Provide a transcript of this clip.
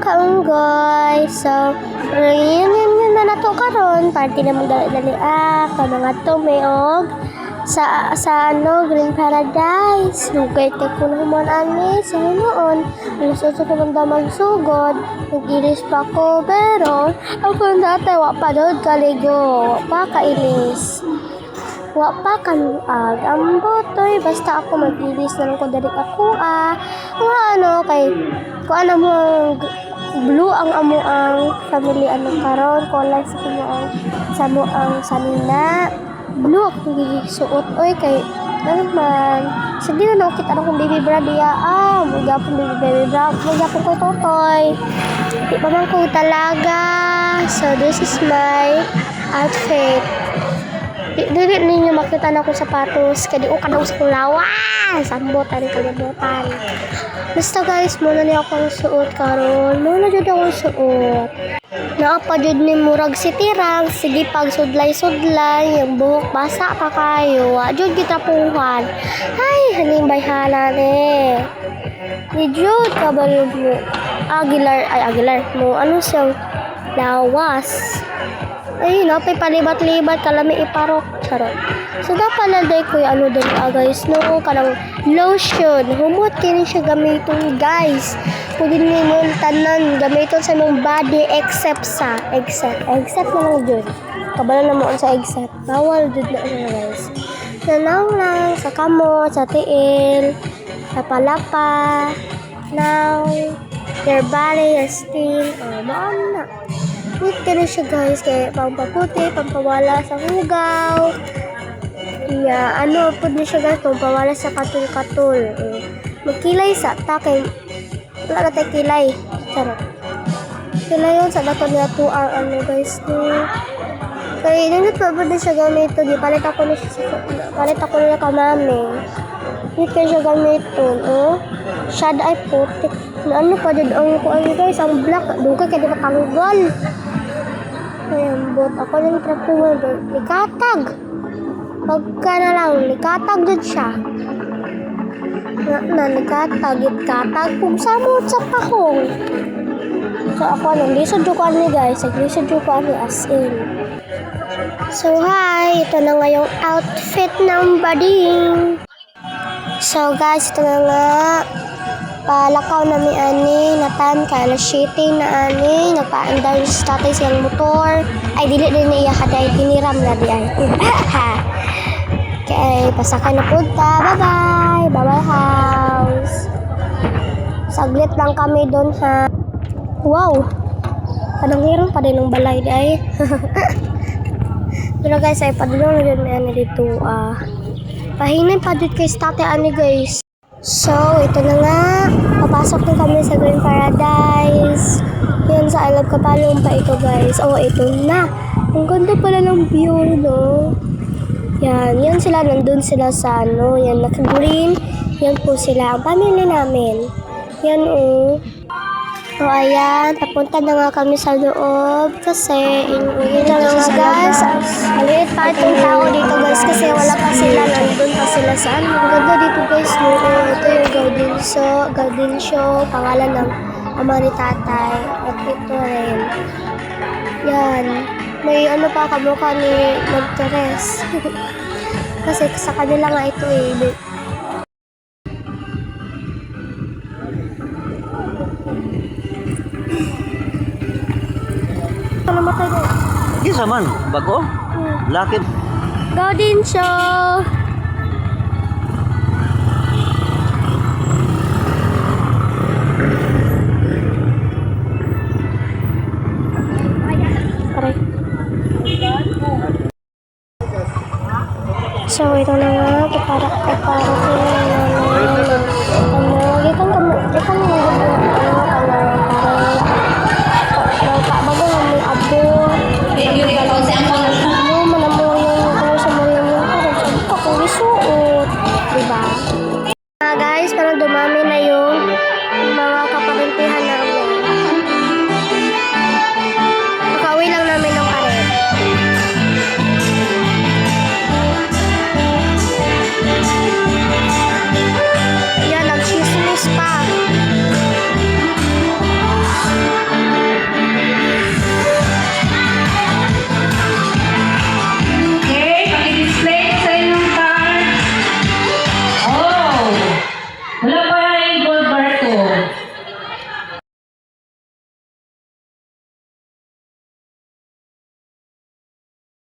kaunggoy. So, reunion na nato karon, party na mong dali ka mga tumeog sa Green Paradise. Lugay ka ko na humon ani sa noon. Gusto ko nang magsugod, nag-ilis pa ko pero ako dati wa pa dod kaligo, wa pa kailis. Wa pa kanuag ang botoy basta ako mag-ilis na lang ko dali ako kay ko mo blue ang amo ang family karon ko sa kumo ang sanina blue ako gigisuot kay man sige na nakita akong baby bra diya magapon baby bra magapon ko totoy di pa man ko talaga. So this is my outfit. Dili ninyo makita na akong sapatos kaya di ko kadang sa kulawan sambotan kalimutan. Basta guys muna niya akong suot karon muna jud akong suot naapadjud ni murag si tirang sige pag sudlay yung buhok basa pa kayo wa jud gitapuhan ay haning bayhala ni jud kabalog mo Aguilar mo ano siyang lawas ay napay palibat-libat kalami iparok charot. So dapat na day ko guys no kanang lotion humot kini siya gamiton guys pwede mo tanan gamiton sa mong body except na lang dyan kabalo na mo sa except bawal dyan na guys nanaw lang sa kamot sa tiil sa palapa now your body is still maan na ito na siya guys kaya pampaputi pampawala sa hugaw po na siya guys pampawala sa katul magkilay sa takay wala na tayo kilay charot kilay yun sa dato niya 2 hour guys kaya nandit pa ba na siya gamito palit ako na kamami hindi kayo siya gamiton shad ay putik ano pa dyan ang guys ang black doon ka kaya di matanggal ayan bot ako ng trapuhan likatag pagka na lang likatag dyan siya likatag kung samot sa pakong so ako lisod yung ni guys lisod yung ni as in. So hi ito na nga yung outfit ng bading. So guys ito na nga palakaw na mi ani natan kay alas 7 na ani nagpaandar sa tatay siyang motor ay dili din niya kaday tiniram na di ay kay pasakay na punta bye house saglit lang kami doon ha wow kadang hirang pa din ng balay di ay pero guys ay padulong na din ani dito pahinay pa dito kay tatay ani guys. So, ito na nga. Papasok na kami sa Green Paradise. Yan sa I Love Kapalong pa ito guys. Ito na. Ang ganda pala ng view, no? Yan sila. Nandun sila sa yan naka-green. Yan po sila. Ang pamilya namin. Yan, ayan. Papunta na nga kami sa loob. Kasi, yun na nga guys. Maliit pa itong tao dito guys. Kasi wala pa sila. Nandun pa sila sa Ang ganda dito guys. Ito yung garden show. Pangalan ng ama ni tatay. At ito rin. Yan. May pa kamukha ni Magteres. Kasi sa kanila nga ito Isa man, bago? Laki. Garden show!